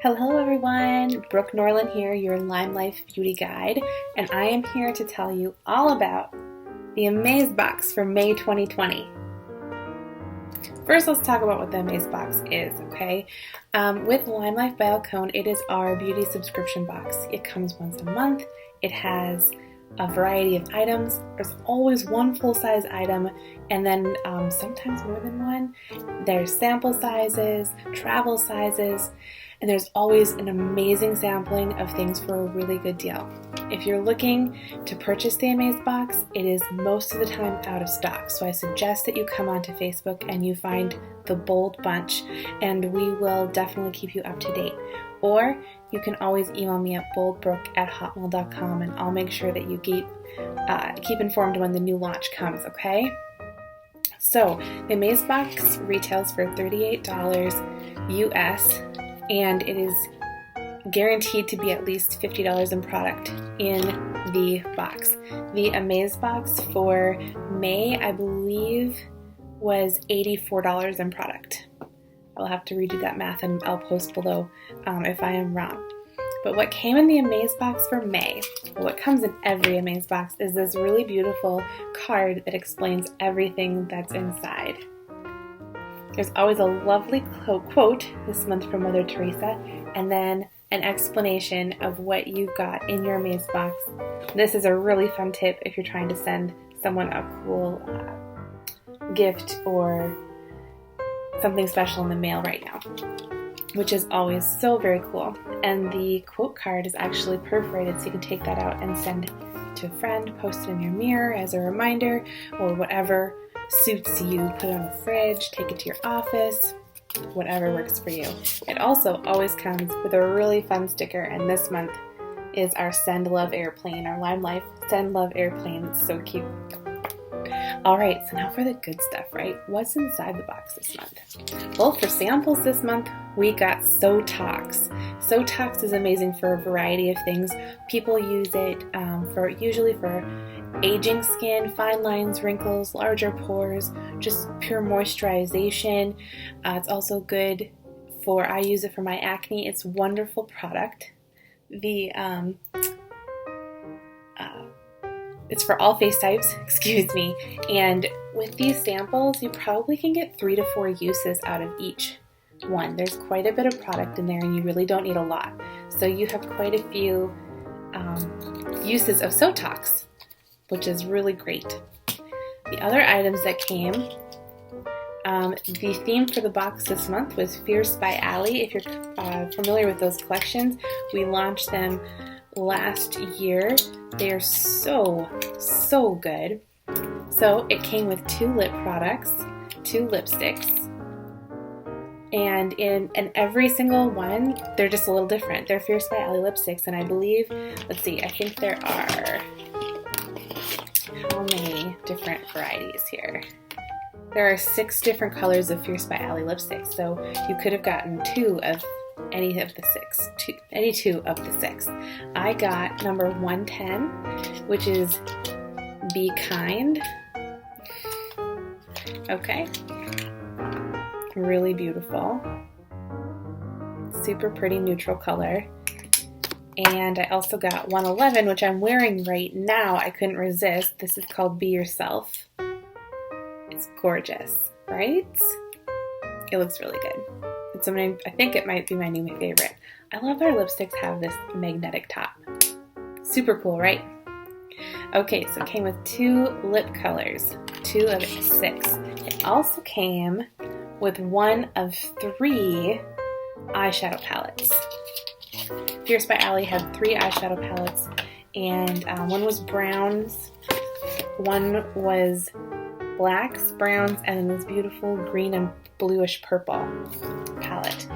Hello everyone, Brooke Norland here, your LimeLife beauty guide, and I am here to tell you all about the Amazebox for May 2020. First, let's talk about what the Amazebox is, okay? With LimeLife by Alcone, it is our beauty subscription box. It comes once a month. It has a variety of items. There's always one full-size item, and then sometimes more than one. There's sample sizes, travel sizes, and there's always an amazing sampling of things for a really good deal. If you're looking to purchase the Amazebox, it is most of the time out of stock, so I suggest that you come onto Facebook and you find the Bold Bunch, and we will definitely keep you up to date. Or you can always email me at boldbrooke@hotmail.com, and I'll make sure that you keep informed when the new launch comes, okay? So the Amazebox retails for $38 US, and it is guaranteed to be at least $50 in product in the box. The Amazebox for May, I believe, was $84 in product. I'll have to redo that math and I'll post below if I am wrong. But what came in the Amazebox for May, what comes in every Amazebox, is this really beautiful card that explains everything that's inside. There's always a lovely quote this month from Mother Teresa, and then an explanation of what you've got in your Amazebox. This is a really fun tip if you're trying to send someone a cool gift or something special in the mail right now, which is always so very cool. And the quote card is actually perforated, so you can take that out and send it to a friend, post it in your mirror as a reminder, or whatever suits you. Put it on the fridge, take it to your office, whatever works for you. It also always comes with a really fun sticker, and this month is our Send Love Airplane, our LimeLife Send Love Airplane. It's so cute. Alright, so now for the good stuff, right? What's inside the box this month? Well, for samples this month, we got Sotoks. Sotoks is amazing for a variety of things. People use it usually for aging skin, fine lines, wrinkles, larger pores, just pure moisturization. It's also good I use it for my acne. It's a wonderful product. It's for all face types, excuse me, and with these samples, you probably can get 3 to 4 uses out of each one. There's quite a bit of product in there, and you really don't need a lot. So you have quite a few uses of Sotoks, which is really great. The other items that came, the theme for the box this month was Fierce by Ally. If you're familiar with those collections, we launched them last year. They are so good. So it came with 2 lip products, 2 lipsticks, and in every single one, they're just a little different. They're Fierce by Ally lipsticks, and I believe, I think there are, how many different varieties here? There are 6 different colors of Fierce by Ally lipsticks, so you could have gotten 2 of any of the 6. Any 2 of the 6. I got number 110, which is Be Kind. Okay. Really beautiful. Super pretty neutral color. And I also got 111, which I'm wearing right now. I couldn't resist. This is called Be Yourself. It's gorgeous, right? It looks really good. I think it might be my new favorite. I love our lipsticks have this magnetic top. Super cool, right? Okay, so it came with 2 lip colors, 2 of 6. It also came with 1 of 3 eyeshadow palettes. Fierce by Ally had 3 eyeshadow palettes, and one was browns, one was blacks, browns, and then this beautiful green and bluish purple palette.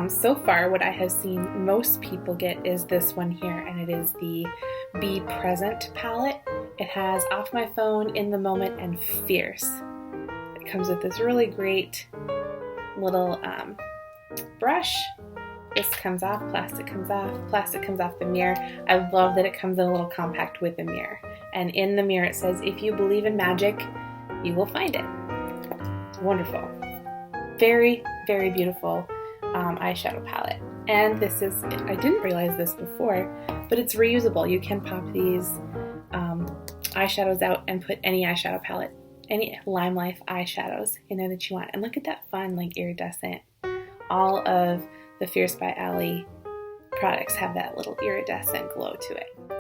So far, what I have seen most people get is this one here, and it is the Be Present palette. It has Off My Phone, In the Moment, and Fierce. It comes with this really great little brush. This comes off, plastic comes off the mirror. I love that it comes in a little compact with the mirror. And in the mirror it says, if you believe in magic, you will find it. Wonderful. Very, very beautiful eyeshadow palette. And this is, I didn't realize this before, but it's reusable. You can pop these eyeshadows out and put any eyeshadow palette, any LimeLife eyeshadows in there that you want. And look at that fun, like, iridescent. All of the Fierce by Ali products have that little iridescent glow to it.